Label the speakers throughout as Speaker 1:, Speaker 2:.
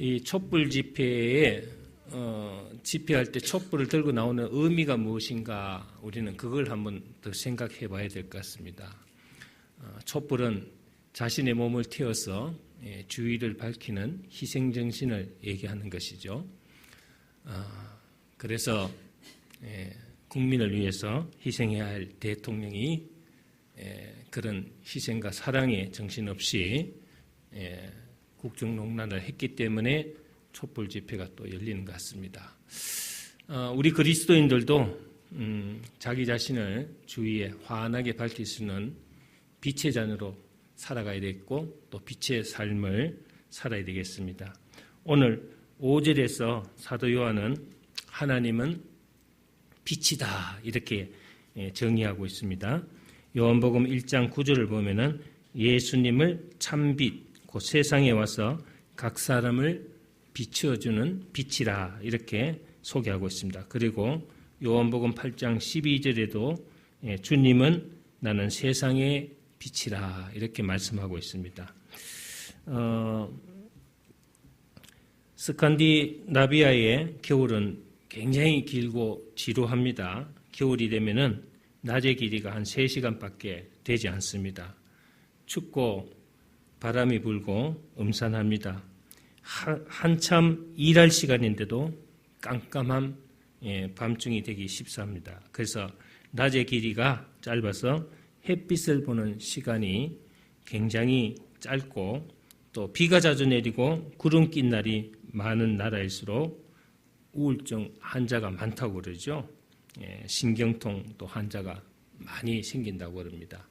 Speaker 1: 이 촛불 집회에 집회할 때 촛불을 들고 나오는 의미가 무엇인가, 우리는 그걸 한번 더 생각해 봐야 될 것 같습니다. 촛불은 자신의 몸을 태워서 주의를 밝히는 희생정신을 얘기하는 것이죠. 그래서 국민을 위해서 희생해야 할 대통령이 그런 희생과 사랑의 정신 없이 국정농단을 했기 때문에 촛불 집회가 또 열리는 것 같습니다. 우리 그리스도인들도 자기 자신을 주위에 환하게 밝힐 수 있는 빛의 잔으로 살아가야 되겠고 또 빛의 삶을 살아야 되겠습니다. 오늘 5절에서 사도 요한은 하나님은 빛이다 이렇게 정의하고 있습니다. 요한복음 1장 9절을 보면은 예수님을 참빛 곧 세상에 와서 각 사람을 비추어주는 빛이라 이렇게 소개하고 있습니다. 그리고 요한복음 8장 12절에도 주님은 나는 세상의 빛이라 이렇게 말씀하고 있습니다. 스칸디나비아의 겨울은 굉장히 길고 지루합니다. 겨울이 되면은 낮의 길이가 한 3시간밖에 되지 않습니다. 춥고 바람이 불고 음산합니다. 한참 일할 시간인데도 깜깜한 밤중이 되기 쉽습니다. 그래서 낮의 길이가 짧아서 햇빛을 보는 시간이 굉장히 짧고 또 비가 자주 내리고 구름 낀 날이 많은 나라일수록 우울증 환자가 많다고 그러죠. 신경통 또 환자가 많이 생긴다고 그럽니다.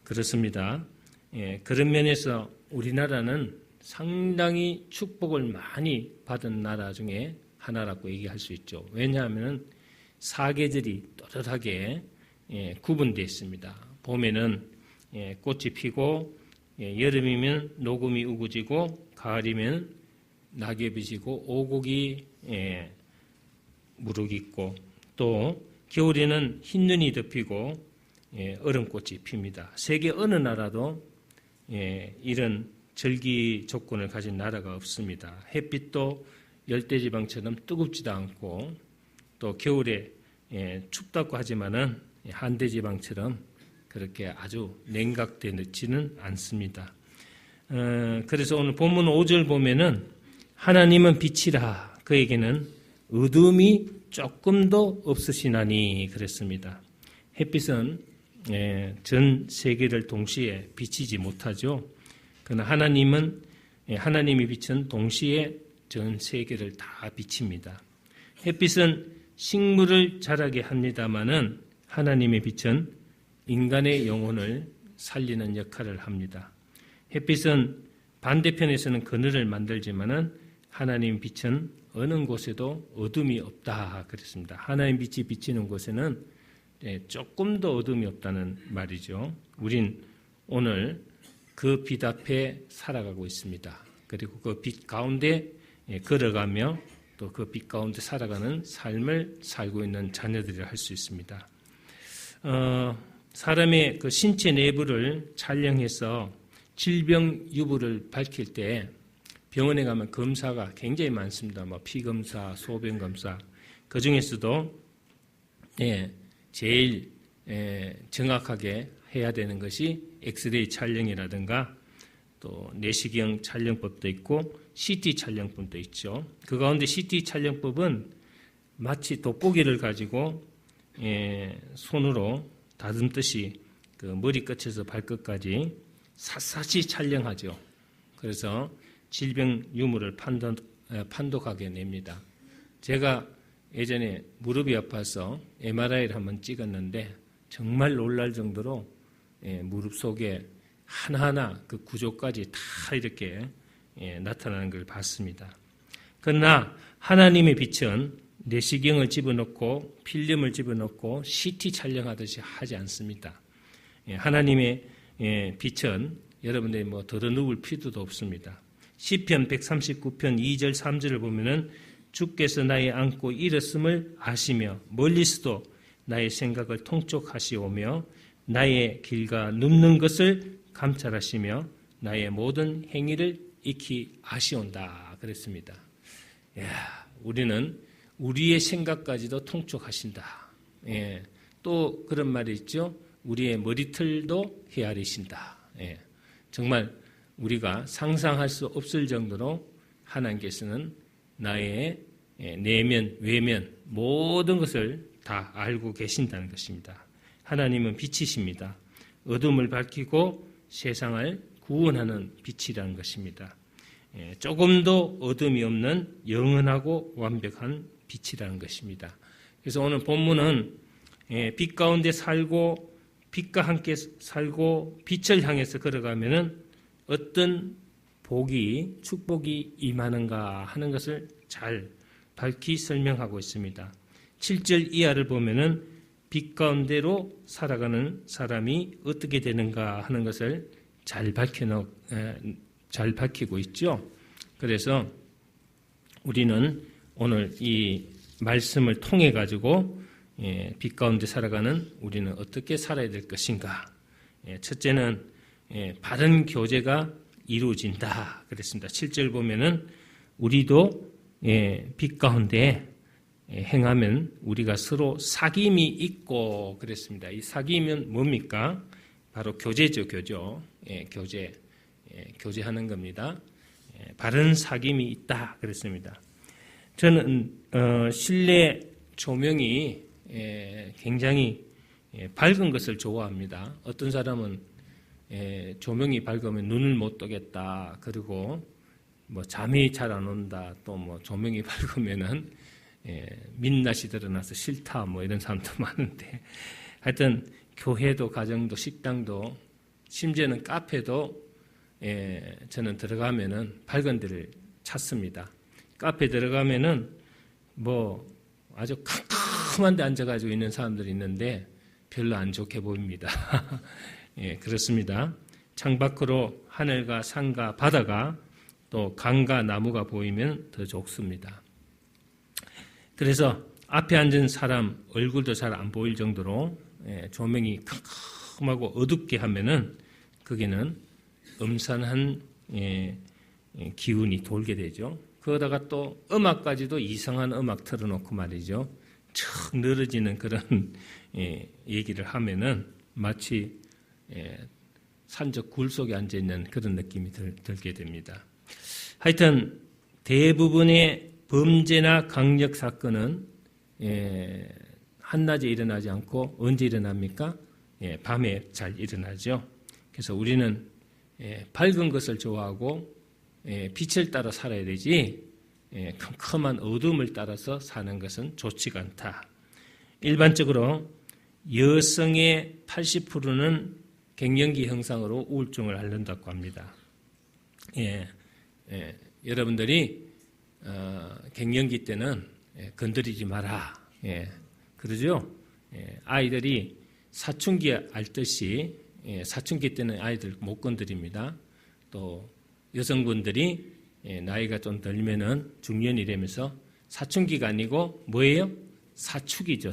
Speaker 1: 그렇습니다. 그런 면에서 우리나라는 상당히 축복을 많이 받은 나라 중에 하나라고 얘기할 수 있죠. 왜냐하면 사계절이 또렷하게 구분되어 있습니다. 봄에는 꽃이 피고 여름이면 녹음이 우거지고 가을이면 낙엽이 지고 오곡이 무르익고 또 겨울에는 흰눈이 덮이고 얼음꽃이 핍니다. 세계 어느 나라도 이런 절기 조건을 가진 나라가 없습니다. 햇빛도 열대지방처럼 뜨겁지도 않고 또 겨울에 춥다고 하지만은 한대지방처럼 그렇게 아주 냉각되지는 않습니다. 그래서 오늘 본문 5절 보면은 하나님은 빛이라 그에게는 어둠이 조금도 없으시나니 그랬습니다. 햇빛은 전 세계를 동시에 비치지 못하죠. 그러나 하나님의 빛은 동시에 전 세계를 다 비칩니다. 햇빛은 식물을 자라게 합니다마는 하나님의 빛은 인간의 영혼을 살리는 역할을 합니다. 햇빛은 반대편에서는 그늘을 만들지만은 하나님의 빛은 어느 곳에도 어둠이 없다 그랬습니다. 하나님의 빛이 비치는 곳에는 조금도 어둠이 없다는 말이죠. 우린 오늘 그 빛 앞에 살아가고 있습니다. 그리고 그 빛 가운데 걸어가며 또 그 빛 가운데 살아가는 삶을 살고 있는 자녀들이라 할 수 있습니다. 사람의 그 신체 내부를 촬영해서 질병 유무를 밝힐 때 병원에 가면 검사가 굉장히 많습니다. 피 검사, 소변 검사. 그 중에서도 제일 정확하게 해야 되는 것이 엑스레이 촬영이라든가 또 내시경 촬영법도 있고 CT 촬영법도 있죠. 그 가운데 CT 촬영법은 마치 돋보기를 가지고 손으로 다듬듯이 그 머리끝에서 발끝까지 샅샅이 촬영하죠. 그래서 질병 유무를 판독하게 냅니다. 제가 예전에 무릎이 아파서 MRI를 한번 찍었는데 정말 놀랄 정도로 무릎 속에 하나하나 그 구조까지 다 이렇게 나타나는 걸 봤습니다. 그러나 하나님의 빛은 내시경을 집어넣고 필름을 집어넣고 CT 촬영하듯이 하지 않습니다. 하나님의 빛은 여러분들이 더러 누울 필요도 없습니다. 시편 139편 2절 3절을 보면은 주께서 나의 안고 일었음을 아시며 멀리서도 나의 생각을 통촉하시오며 나의 길과 눕는 것을 감찰하시며 나의 모든 행위를 익히 아시온다 그랬습니다. 우리는 우리의 생각까지도 통촉하신다. 또 그런 말이 있죠. 우리의 머리털도 헤아리신다. 정말 우리가 상상할 수 없을 정도로 하나님께서는 나의 내면, 외면 모든 것을 다 알고 계신다는 것입니다. 하나님은 빛이십니다. 어둠을 밝히고 세상을 구원하는 빛이라는 것입니다. 조금도 어둠이 없는 영원하고 완벽한 빛이라는 것입니다. 그래서 오늘 본문은 빛 가운데 살고 빛과 함께 살고 빛을 향해서 걸어가면은 어떤 복이 축복이 임하는가 하는 것을 잘 밝히 설명하고 있습니다. 7절 이하를 보면은 빛 가운데로 살아가는 사람이 어떻게 되는가 하는 것을 잘 밝히고 있죠. 그래서 우리는 오늘 이 말씀을 통해 가지고 빛 가운데 살아가는 우리는 어떻게 살아야 될 것인가. 첫째는 바른 교제가 이루어진다 그랬습니다. 7절 보면은 우리도 빛 가운데 행하면 우리가 서로 사귐이 있고 그랬습니다. 이 사귐은 뭡니까? 바로 교제죠, 교제하는 겁니다. 바른 사귐이 있다 그랬습니다. 저는 실내 조명이 굉장히 밝은 것을 좋아합니다. 어떤 사람은 조명이 밝으면 눈을 못 뜨겠다. 그리고 뭐 잠이 잘 안 온다. 또 뭐 조명이 밝으면은 민낯이 드러나서 싫다. 뭐 이런 사람도 많은데 하여튼 교회도 가정도 식당도 심지어는 카페도 저는 들어가면은 밝은 데를 찾습니다. 카페 들어가면은 뭐 아주 캄캄한 데 앉아가지고 있는 사람들이 있는데 별로 안 좋게 보입니다. 그렇습니다. 창밖으로 하늘과 산과 바다가 또 강과 나무가 보이면 더 좋습니다. 그래서 앞에 앉은 사람 얼굴도 잘 안 보일 정도로 조명이 캄캄하고 어둡게 하면은 거기는 음산한 기운이 돌게 되죠. 그러다가 또 음악까지도 이상한 음악 틀어놓고 말이죠. 척 늘어지는 그런 얘기를 하면은 마치 산적 굴 속에 앉아있는 그런 느낌이 들게 됩니다. 하여튼 대부분의 범죄나 강력 사건은 한낮에 일어나지 않고 언제 일어납니까? 밤에 잘 일어나죠. 그래서 우리는 밝은 것을 좋아하고 빛을 따라 살아야 되지 컴컴한 어둠을 따라서 사는 것은 좋지가 않다. 일반적으로 여성의 80%는 갱년기 현상으로 우울증을 앓는다고 합니다. 여러분들이 갱년기 때는 건드리지 마라. 그러죠? 아이들이 사춘기 앓듯이 사춘기 때는 아이들 못 건드립니다. 또 여성분들이 나이가 좀 들면은 중년이 되면서 사춘기가 아니고 뭐예요? 사축이죠.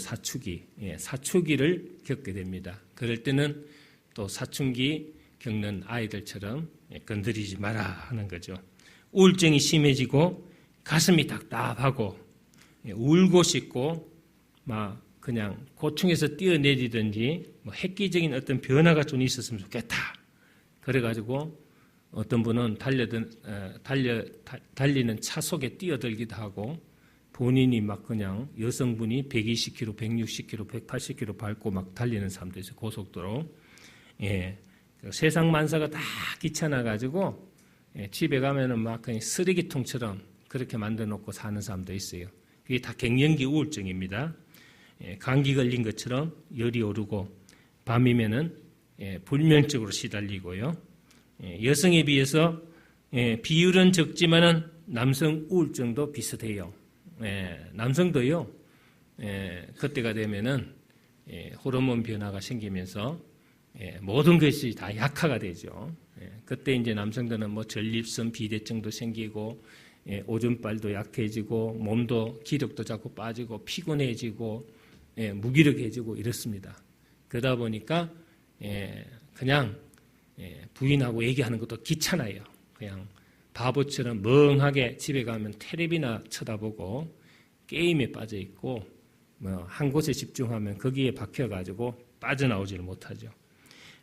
Speaker 1: 사축기를 겪게 됩니다. 그럴 때는 또 사춘기 겪는 아이들처럼 건드리지 마라 하는 거죠. 우울증이 심해지고 가슴이 답답하고 울고 싶고 막 그냥 고충에서 뛰어내리든지 뭐 획기적인 어떤 변화가 좀 있었으면 좋겠다. 그래가지고 어떤 분은 달리는 차 속에 뛰어들기도 하고 본인이 막 그냥 여성분이 120km, 160km, 180km 밟고 막 달리는 사람도 있어요. 고속도로. 세상 만사가 다 귀찮아가지고 집에 가면은 막 그냥 쓰레기통처럼 그렇게 만들어 놓고 사는 사람도 있어요. 그게 다 갱년기 우울증입니다. 감기 걸린 것처럼 열이 오르고 밤이면은 불면증으로 시달리고요. 여성에 비해서 비율은 적지만은 남성 우울증도 비슷해요. 남성도요. 그때가 되면은 호르몬 변화가 생기면서 모든 것이 다 약화가 되죠. 그때 이제 남성들은 뭐 전립선 비대증도 생기고 오줌빨도 약해지고 몸도 기력도 자꾸 빠지고 피곤해지고 무기력해지고 이렇습니다. 그러다 보니까 그냥 부인하고 얘기하는 것도 귀찮아요. 그냥 바보처럼 멍하게 집에 가면 텔레비나 쳐다보고 게임에 빠져 있고 한 곳에 집중하면 거기에 박혀가지고 빠져나오지를 못하죠.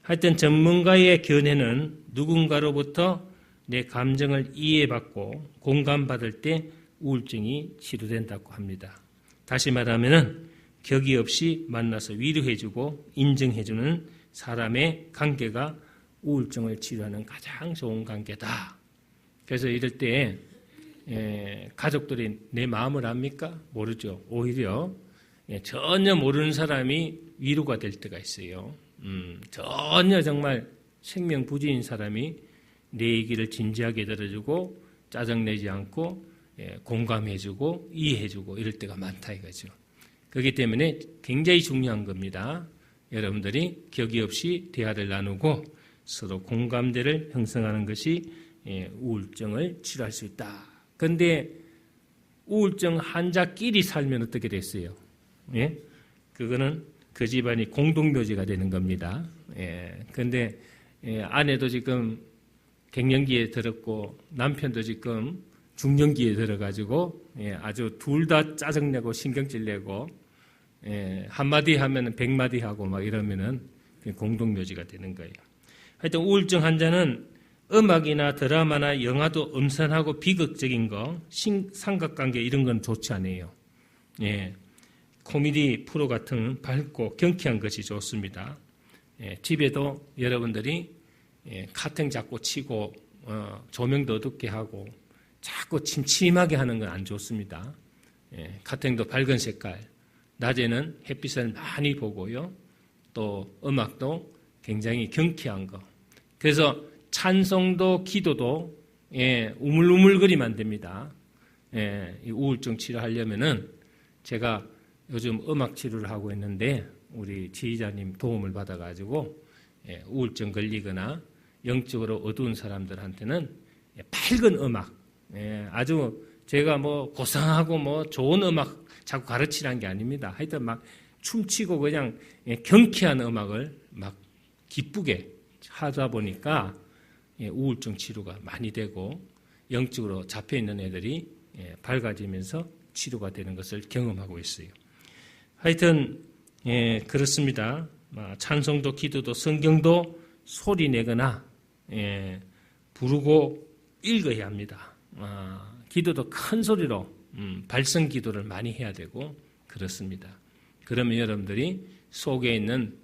Speaker 1: 하여튼 전문가의 견해는 누군가로부터 내 감정을 이해받고 공감받을 때 우울증이 치료된다고 합니다. 다시 말하면 격이 없이 만나서 위로해주고 인정해주는 사람의 관계가 우울증을 치료하는 가장 좋은 관계다. 그래서 이럴 때 가족들이 내 마음을 압니까? 모르죠. 오히려 전혀 모르는 사람이 위로가 될 때가 있어요. 전혀 정말 생명부지인 사람이 내 얘기를 진지하게 들어주고 짜증내지 않고 공감해주고 이해해주고 이럴 때가 많다 이거죠. 그렇기 때문에 굉장히 중요한 겁니다. 여러분들이 격이 없이 대화를 나누고 서로 공감대를 형성하는 것이 우울증을 치료할 수 있다. 그런데 우울증 환자끼리 살면 어떻게 됐어요? 예? 그거는 그 집안이 공동묘지가 되는 겁니다. 그런데 아내도 지금 갱년기에 들었고 남편도 지금 중년기에 들어가지고 아주 둘 다 짜증내고 신경질 내고 한마디 하면 100마디 하고 막 이러면은 공동묘지가 되는 거예요. 하여튼 우울증 환자는 음악이나 드라마나 영화도 음산하고 비극적인 거, 삼각관계 이런 건 좋지 않아요. 코미디 프로 같은 밝고 경쾌한 것이 좋습니다. 집에도 여러분들이 카팅 자꾸 치고 조명도 어둡게 하고 자꾸 침침하게 하는 건 안 좋습니다. 카팅도 밝은 색깔, 낮에는 햇빛을 많이 보고요. 또 음악도 굉장히 경쾌한 거. 그래서 찬송도 기도도 우물우물거리면 안 됩니다. 이 우울증 치료하려면은 제가 요즘 음악 치료를 하고 있는데 우리 지휘자님 도움을 받아가지고 우울증 걸리거나 영적으로 어두운 사람들한테는 밝은 음악, 아주 제가 뭐 고상하고 뭐 좋은 음악 자꾸 가르치라는 게 아닙니다. 하여튼 막 춤추고 그냥 경쾌한 음악을 막 기쁘게 하다 보니까 우울증 치료가 많이 되고 영적으로 잡혀있는 애들이 밝아지면서 치료가 되는 것을 경험하고 있어요. 하여튼 그렇습니다. 찬송도 기도도 성경도 소리 내거나 부르고 읽어야 합니다. 기도도 큰 소리로 발성 기도를 많이 해야 되고 그렇습니다. 그러면 여러분들이 속에 있는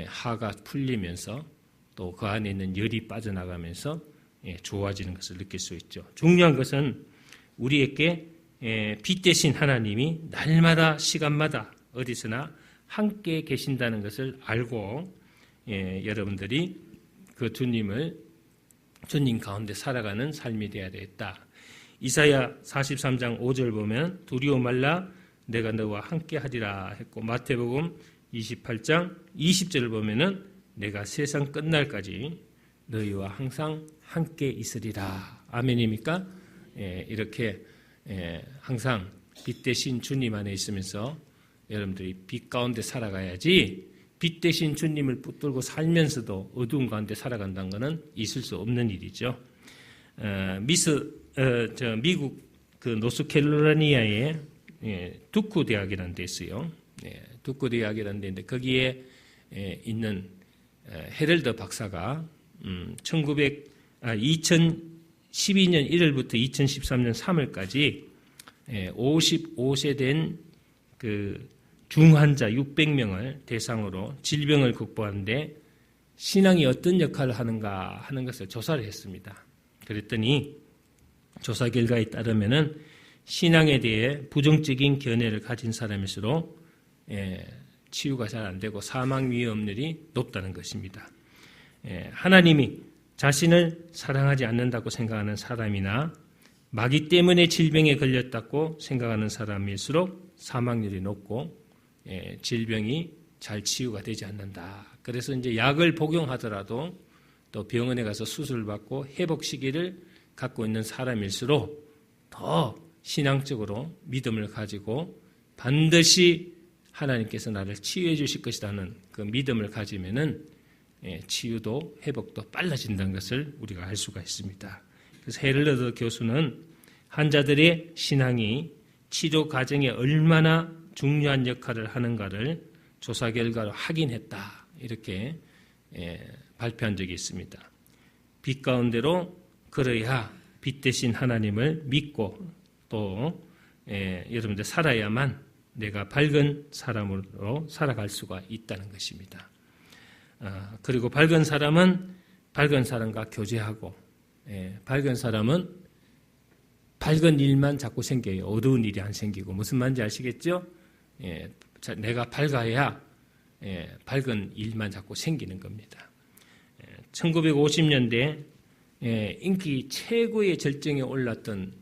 Speaker 1: 하가 풀리면서 또 그 안에 있는 열이 빠져나가면서 좋아지는 것을 느낄 수 있죠. 중요한 것은 우리에게 빛 대신 하나님이 날마다 시간마다 어디서나 함께 계신다는 것을 알고 여러분들이 그 주님 가운데 살아가는 삶이 되어야 되겠다. 이사야 43장 5절 보면 두려워 말라 내가 너와 함께 하리라 했고 마태복음 28장 20절을 보면은 내가 세상 끝날까지 너희와 항상 함께 있으리라. 아멘입니까? 이렇게 항상 빛 대신 주님 안에 있으면서 여러분들이 빛 가운데 살아가야지 빛 대신 주님을 붙들고 살면서도 어두운 가운데 살아간다는 것은 있을 수 없는 일이죠. 미국 그 노스캐롤라이나의 두쿠 대학이라는 데 있어요. 두쿠 대학이라는 데인데 거기에 있는 헤럴드 박사가 2012년 1월부터 2013년 3월까지 55세 된 그 중환자 600명을 대상으로 질병을 극복하는데 신앙이 어떤 역할을 하는가 하는 것을 조사를 했습니다. 그랬더니 조사 결과에 따르면은 신앙에 대해 부정적인 견해를 가진 사람일수록 치유가 잘 안 되고 사망 위험률이 높다는 것입니다. 하나님이 자신을 사랑하지 않는다고 생각하는 사람이나 마귀 때문에 질병에 걸렸다고 생각하는 사람일수록 사망률이 높고 질병이 잘 치유가 되지 않는다. 그래서 이제 약을 복용하더라도 또 병원에 가서 수술을 받고 회복 시기를 갖고 있는 사람일수록 더 신앙적으로 믿음을 가지고 반드시 하나님께서 나를 치유해 주실 것이라는 그 믿음을 가지면은 치유도 회복도 빨라진다는 것을 우리가 알 수가 있습니다. 그래서 헤럴드 교수는 환자들의 신앙이 치료 과정에 얼마나 중요한 역할을 하는가를 조사 결과로 확인했다. 이렇게 발표한 적이 있습니다. 빛 가운데로 걸어야 빛 대신 하나님을 믿고 또 여러분들 살아야만 내가 밝은 사람으로 살아갈 수가 있다는 것입니다. 그리고 밝은 사람은 밝은 사람과 교제하고 밝은 사람은 밝은 일만 자꾸 생겨요. 어두운 일이 안 생기고. 무슨 말인지 아시겠죠? 내가 밝아야 밝은 일만 자꾸 생기는 겁니다. 1950년대 인기 최고의 절정에 올랐던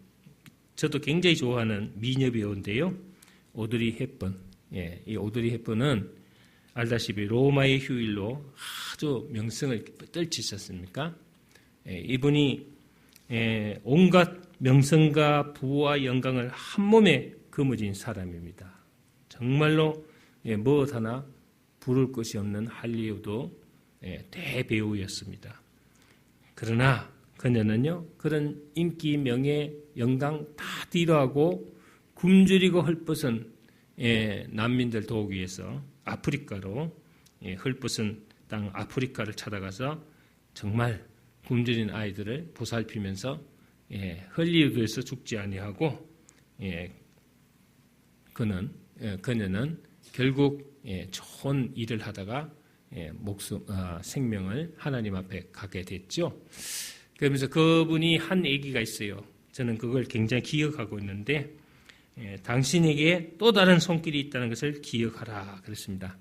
Speaker 1: 저도 굉장히 좋아하는 미녀 배우인데요. 오드리 헵번. 이 오드리 헵번은 알다시피 로마의 휴일로 아주 명성을 떨치셨습니까? 이분이 온갖 명성과 부와 영광을 한 몸에 거머쥔 사람입니다. 정말로 무엇 하나 부를 것이 없는 할리우드 대배우였습니다. 그러나 그녀는요, 그런 인기, 명예, 영광 다 뒤로하고 굶주리고 헐벗은 난민들 도우기 위해서 아프리카로 헐벗은 땅 아프리카를 찾아가서 정말 굶주린 아이들을 보살피면서 헐리우드에서 죽지 아니하고 그녀는 결국 좋은 일을 하다가 생명을 하나님 앞에 가게 됐죠. 그러면서 그분이 한 얘기가 있어요. 저는 그걸 굉장히 기억하고 있는데 당신에게 또 다른 손길이 있다는 것을 기억하라 그랬습니다.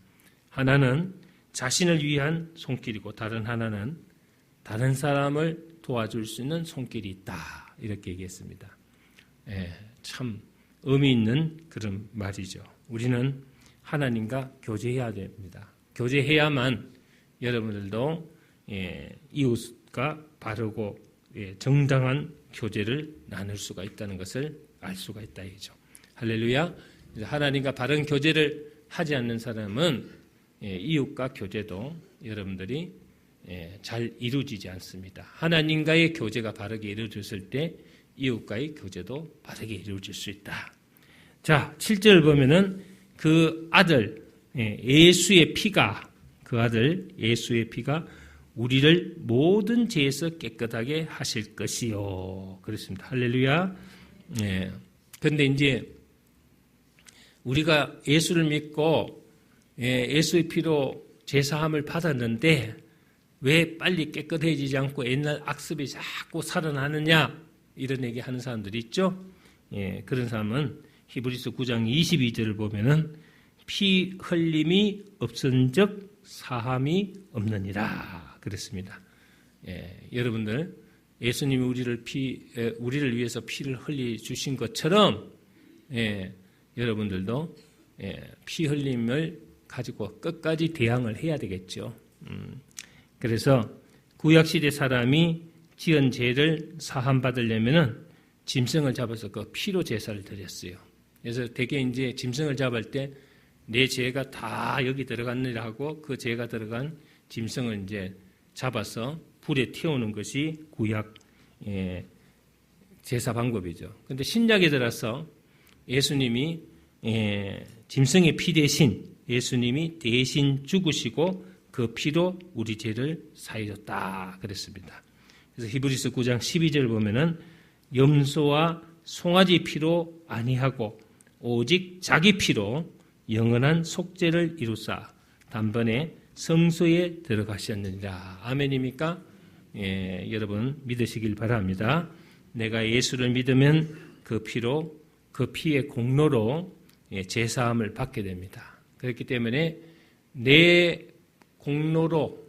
Speaker 1: 하나는 자신을 위한 손길이고 다른 하나는 다른 사람을 도와줄 수 있는 손길이 있다. 이렇게 얘기했습니다. 참 의미 있는 그런 말이죠. 우리는 하나님과 교제해야 됩니다. 교제해야만 여러분들도 이웃과 바르고 정당한 교제를 나눌 수가 있다는 것을 알 수가 있다 이죠. 할렐루야. 하나님과 바른 교제를 하지 않는 사람은 이웃과 교제도 여러분들이 잘 이루어지지 않습니다. 하나님과의 교제가 바르게 이루어졌을 때 이웃과의 교제도 바르게 이루어질 수 있다. 자, 7절 보면은 그 아들 예수의 피가 그 아들 예수의 피가 우리를 모든 죄에서 깨끗하게 하실 것이요. 그렇습니다. 할렐루야. 그런데 이제 우리가 예수를 믿고 예수의 피로 죄사함을 받았는데 왜 빨리 깨끗해지지 않고 옛날 악습이 자꾸 살아나느냐 이런 얘기 하는 사람들이 있죠. 그런 사람은 히브리서 9장 22절을 보면은 피 흘림이 없은즉 사함이 없느니라 그랬습니다. 여러분들 예수님이 우리를 위해서 피를 흘리 주신 것처럼 여러분들도 피 흘림을 가지고 끝까지 대항을 해야 되겠죠. 그래서 구약시대 사람이 지은 죄를 사함받으려면은 짐승을 잡아서 그 피로 제사를 드렸어요. 그래서 대개 이제 짐승을 잡을 때 내 죄가 다 여기 들어갔느라 하고 그 죄가 들어간 짐승을 이제 잡아서 불에 태우는 것이 구약 제사 방법이죠. 그런데 신약에 들어서 예수님이 짐승의 피 대신 예수님이 대신 죽으시고 그 피로 우리 죄를 사해줬다 그랬습니다. 그래서 히브리서 9장 12절 보면은 염소와 송아지 피로 아니하고 오직 자기 피로 영원한 속죄를 이루사 단번에 성소에 들어가셨느니라. 아멘입니까? 여러분 믿으시길 바랍니다. 내가 예수를 믿으면 그 피로 그 피의 공로로 제사함을 받게 됩니다. 그렇기 때문에 내 공로로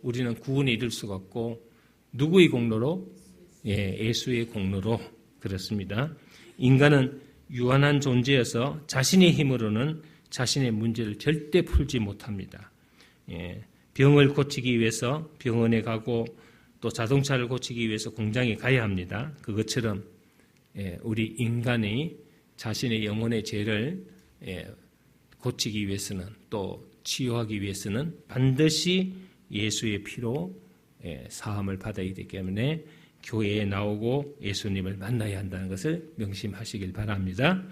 Speaker 1: 우리는 구원을 이룰 수가 없고 누구의 공로로? 예수의 공로로 그렇습니다. 인간은 유한한 존재여서 자신의 힘으로는 자신의 문제를 절대 풀지 못합니다. 병을 고치기 위해서 병원에 가고 또 자동차를 고치기 위해서 공장에 가야 합니다. 그것처럼 우리 인간이 자신의 영혼의 죄를 고치기 위해서는 또 치유하기 위해서는 반드시 예수의 피로 사함을 받아야 되기 때문에 교회에 나오고 예수님을 만나야 한다는 것을 명심하시길 바랍니다.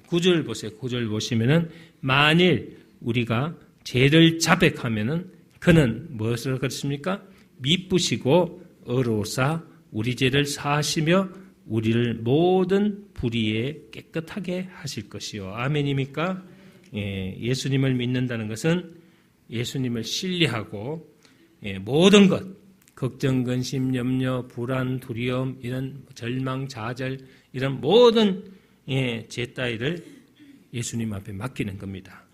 Speaker 1: 9절 보세요. 9절 보시면은 만일 우리가 죄를 자백하면은 그는 무엇을 그렇습니까? 미쁘시고 의로우사 우리 죄를 사하시며 우리를 모든 불의에 깨끗하게 하실 것이요. 아멘입니까? 예수님을 믿는다는 것은 예수님을 신뢰하고 모든 것, 걱정, 근심, 염려, 불안, 두려움, 이런 절망, 좌절, 이런 모든 죄 따위를 예수님 앞에 맡기는 겁니다.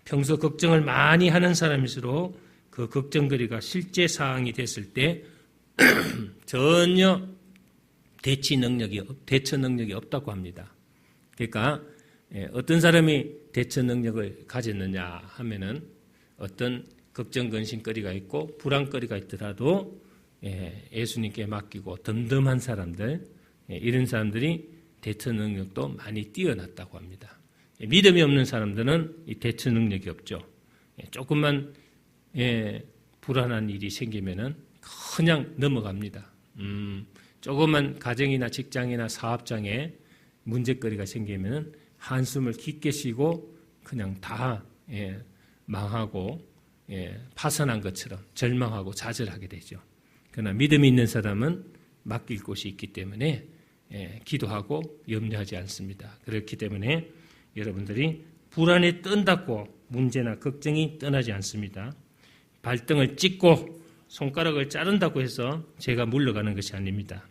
Speaker 1: 평소 걱정을 많이 하는 사람일수록 그 걱정거리가 실제 사항이 됐을 때 전혀 대처 능력이 없다고 합니다. 그러니까 어떤 사람이 대처 능력을 가졌느냐 하면은 어떤 걱정, 근심거리가 있고 불안거리가 있더라도 예수님께 맡기고 덤덤한 사람들, 이런 사람들이 대처 능력도 많이 뛰어났다고 합니다. 믿음이 없는 사람들은 이 대처 능력이 없죠. 조금만 불안한 일이 생기면은 그냥 넘어갑니다. 조금만 가정이나 직장이나 사업장에 문제거리가 생기면은 한숨을 깊게 쉬고 그냥 다 망하고 파산한 것처럼 절망하고 좌절하게 되죠. 그러나 믿음이 있는 사람은 맡길 곳이 있기 때문에 기도하고 염려하지 않습니다. 그렇기 때문에 여러분들이 불안에 뜬다고 문제나 걱정이 떠나지 않습니다. 발등을 찍고 손가락을 자른다고 해서 죄가 물러가는 것이 아닙니다.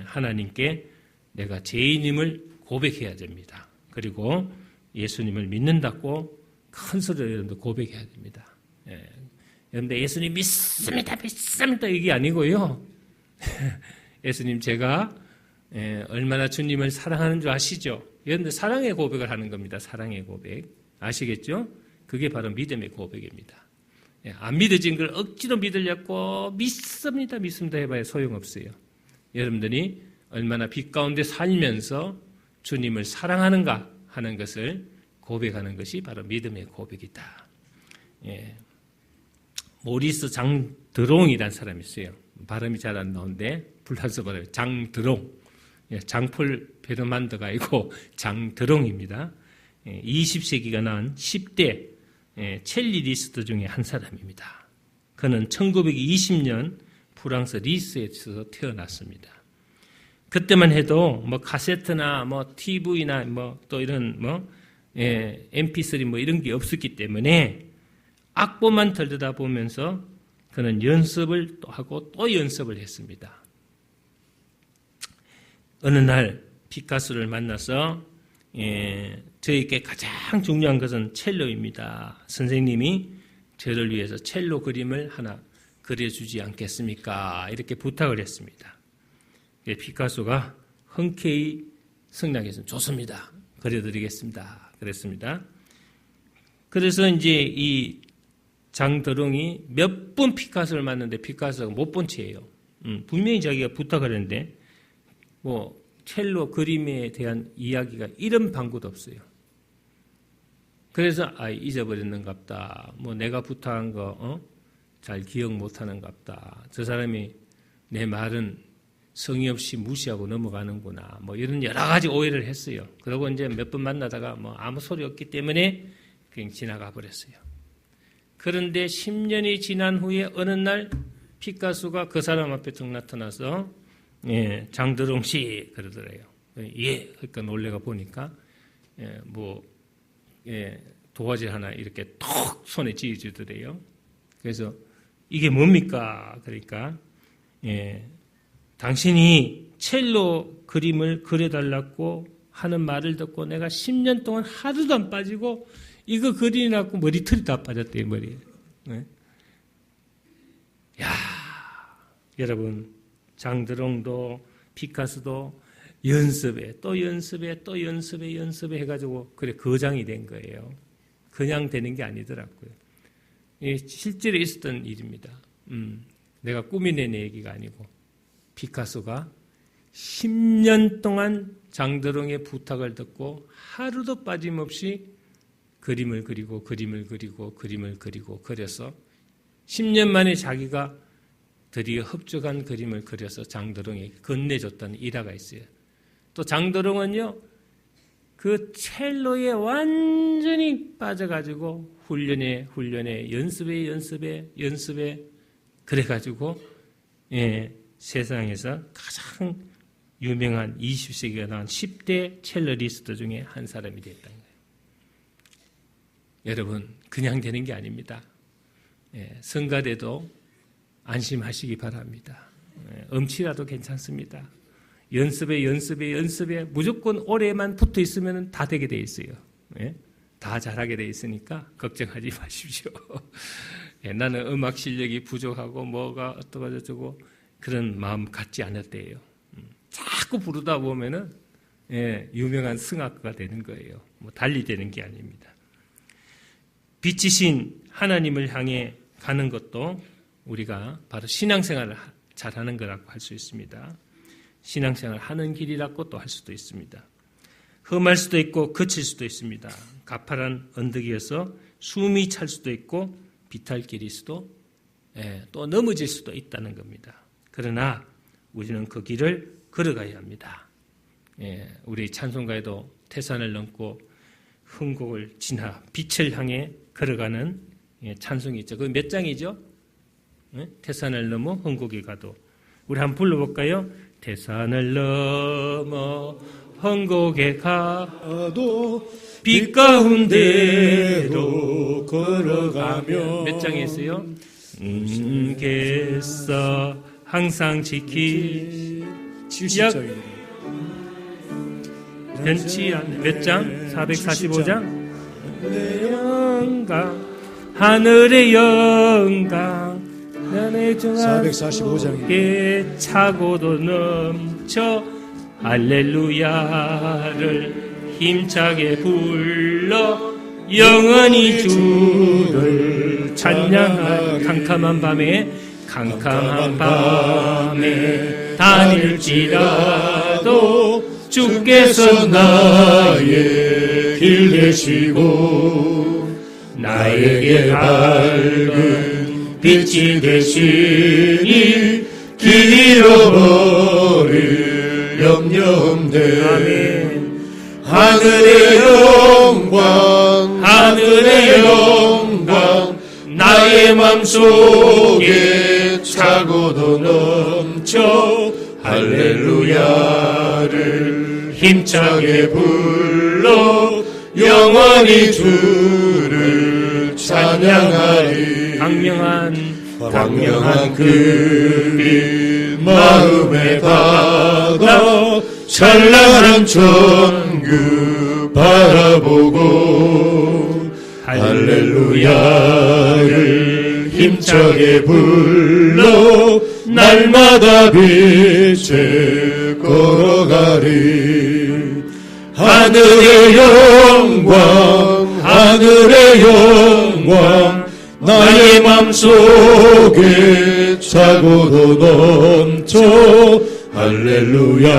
Speaker 1: 하나님께 내가 죄인임을 고백해야 됩니다. 그리고 예수님을 믿는다고 큰 소리로 여러분들 고백해야 됩니다. 여러분들 예수님 믿습니다 이게 아니고요. 예수님 제가 얼마나 주님을 사랑하는 줄 아시죠? 여러분들 사랑의 고백을 하는 겁니다. 사랑의 고백. 아시겠죠? 그게 바로 믿음의 고백입니다. 안 믿어진 걸 억지로 믿으려고 믿습니다 해봐야 소용없어요. 여러분들이 얼마나 빛 가운데 살면서 주님을 사랑하는가 하는 것을 고백하는 것이 바로 믿음의 고백이다. 모리스 장드롱이라는 사람이 있어요. 발음이 잘 안 나오는데 불란서 발음 장드롱. 장폴 베르만드가 아니고 장드롱입니다. 20세기가 낳은 10대 첼리리스트 중에 한 사람입니다. 그는 1920년 프랑스 리스에서 태어났습니다. 그때만 해도 뭐 카세트나 뭐 TV나 뭐 또 이런 MP3 뭐 이런 게 없었기 때문에 악보만 들여다보면서 그는 연습을 또 하고 또 연습을 했습니다. 어느 날 피카소를 만나서 저에게 가장 중요한 것은 첼로입니다. 선생님이 저를 위해서 첼로 그림을 하나 그려주지 않겠습니까? 이렇게 부탁을 했습니다. 피카소가 흔쾌히 승낙했습니다. 좋습니다. 그려드리겠습니다. 그랬습니다. 그래서 이제 이 장드롱이 몇 번 피카소를 만났는데 피카소가 못 본 채예요. 분명히 자기가 부탁을 했는데 뭐 첼로 그림에 대한 이야기가 이런 방구도 없어요. 그래서 잊어버렸는갑다. 뭐 내가 부탁한 거 잘 기억 못하는갑다. 저 사람이 내 말은 성의 없이 무시하고 넘어가는구나. 뭐 이런 여러 가지 오해를 했어요. 그러고 이제 몇 번 만나다가 뭐 아무 소리 없기 때문에 그냥 지나가 버렸어요. 그런데 10년이 지난 후에 어느 날 피카소가 그 사람 앞에 턱 나타나서 장드롱 씨 그러더래요. 그러니까 놀래가 보니까 도화지 하나 이렇게 톡 손에 쥐어주더래요. 그래서 이게 뭡니까? 그러니까 당신이 첼로 그림을 그려달라고 하는 말을 듣고 내가 10년 동안 하루도 안 빠지고 이거 그리려고 머리털이 다 빠졌대요. 머리에. 야, 여러분 장드롱도 피카소도 연습에 해가지고 그래 거장이 된 거예요. 그냥 되는 게 아니더라고요. 실제로 있었던 일입니다. 내가 꾸며낸 얘기가 아니고 피카소가 10년 동안 장드롱의 부탁을 듣고 하루도 빠짐없이 그림을 그려서 10년 만에 자기가 드디어 흡족한 그림을 그려서 장도령에게 건네줬다는 일화가 있어요. 또 장도령은요, 그 첼로에 완전히 빠져가지고 훈련에 연습에 그래가지고 세상에서 가장 유명한 20세기가 나온 10대 첼로리스트 중에 한 사람이 됐다는 거예요. 여러분, 그냥 되는 게 아닙니다. 성가대도 안심하시기 바랍니다. 음치라도 괜찮습니다. 연습에 무조건 오래만 붙어 있으면 다 되게 돼 있어요. 다 잘하게 돼 있으니까 걱정하지 마십시오. 나는 음악 실력이 부족하고 뭐가 어떠고 저쩌고 그런 마음 갖지 않을 때예요. 자꾸 부르다 보면은 유명한 성악가가 되는 거예요. 뭐 달리 되는 게 아닙니다. 빛이신 하나님을 향해 가는 것도 우리가 바로 신앙생활을 잘하는 거라고 할 수 있습니다. 신앙생활 하는 길이라고 또 할 수도 있습니다. 험할 수도 있고 거칠 수도 있습니다. 가파른 언덕이어서 숨이 찰 수도 있고 비탈길일 수도 또 넘어질 수도 있다는 겁니다. 그러나 우리는 그 길을 걸어가야 합니다. 우리 찬송가에도 태산을 넘고 흥곡을 지나 빛을 향해 걸어가는 찬송이 있죠. 그 몇 장이죠? 태산을 넘어 흥곡에 가도. 우리 한번 불러볼까요? 태산을 넘어 흥곡에 가도 빛 가운데로 걸어가며 몇 장에 있어요? 께서 항상 지키
Speaker 2: 70장입니다.
Speaker 1: 변치 않는 몇 장? 445장? 영광 하늘의 영광 나의 중앙
Speaker 2: 445장입니다.
Speaker 1: 차고도 넘쳐 할렐루야를 힘차게 불러 영원히 주를 찬양할 캄캄한 밤에 다닐지라도 주께서 나의 길 되시고 나에게 밝은 빛이 되시니 길 잃어버릴 염려 없네. 아멘. 하늘의 영광 나의 맘속에 차고도 넘쳐 할렐루야를 힘차게 불러 영원히 주를 찬양하리. 강명한 그 빛 마음에 받아 찬란한 천국 바라보고 할렐루야를 힘차게 불러 날마다 빛에 걸어가리. 하늘의 영광 나의 맘속에 차고도 넘쳐 할렐루야를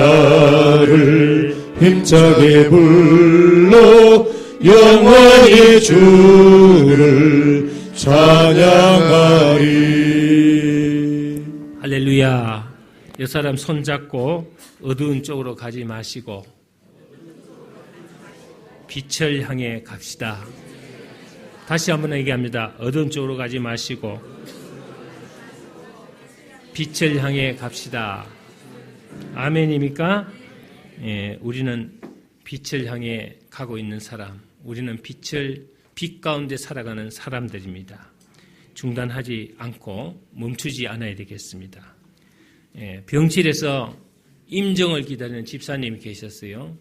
Speaker 1: 힘차게 불러 영원히 주를 찬양하리. 할렐루야. 이 사람 손잡고 어두운 쪽으로 가지 마시고 빛을 향해 갑시다. 다시 한번 얘기합니다. 어두운 쪽으로 가지 마시고 빛을 향해 갑시다. 아멘입니까? 우리는 빛을 향해 가고 있는 사람, 우리는 빛 가운데 살아가는 사람들입니다. 중단하지 않고 멈추지 않아야 되겠습니다. 병실에서 임종을 기다리는 집사님이 계셨어요.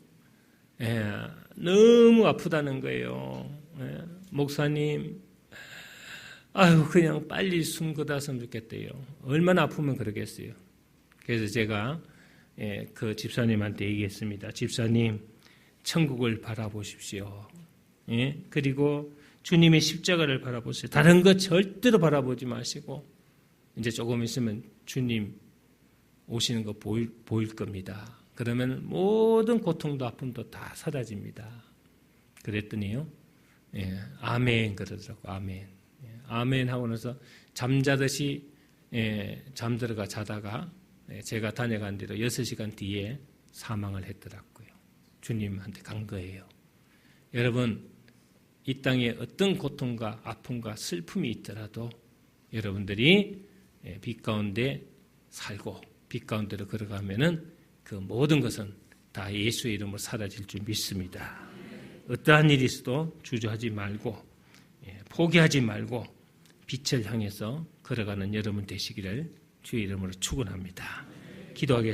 Speaker 1: 너무 아프다는 거예요. 목사님, 그냥 빨리 숨 거뒀으면 좋겠대요. 얼마나 아프면 그러겠어요. 그래서 제가 그 집사님한테 얘기했습니다. 집사님, 천국을 바라보십시오. 그리고 주님의 십자가를 바라보세요. 다른 것 절대로 바라보지 마시고 이제 조금 있으면 주님 오시는 거 보일 겁니다. 그러면 모든 고통도 아픔도 다 사라집니다. 그랬더니요. 아멘 그러더라고. 아멘. 아멘 하고 나서 잠자듯이 잠들어가 자다가 제가 다녀간 대로 6시간 뒤에 사망을 했더라고요. 주님한테 간 거예요. 여러분, 이 땅에 어떤 고통과 아픔과 슬픔이 있더라도 여러분들이 빛 가운데 살고 빛 가운데로 걸어가면은 그 모든 것은 다 예수의 이름으로 사라질 줄 믿습니다. 어떠한 일이 있어도 주저하지 말고 포기하지 말고 빛을 향해서 걸어가는 여러분 되시기를 주의 이름으로 축원합니다. 기도하겠습니다.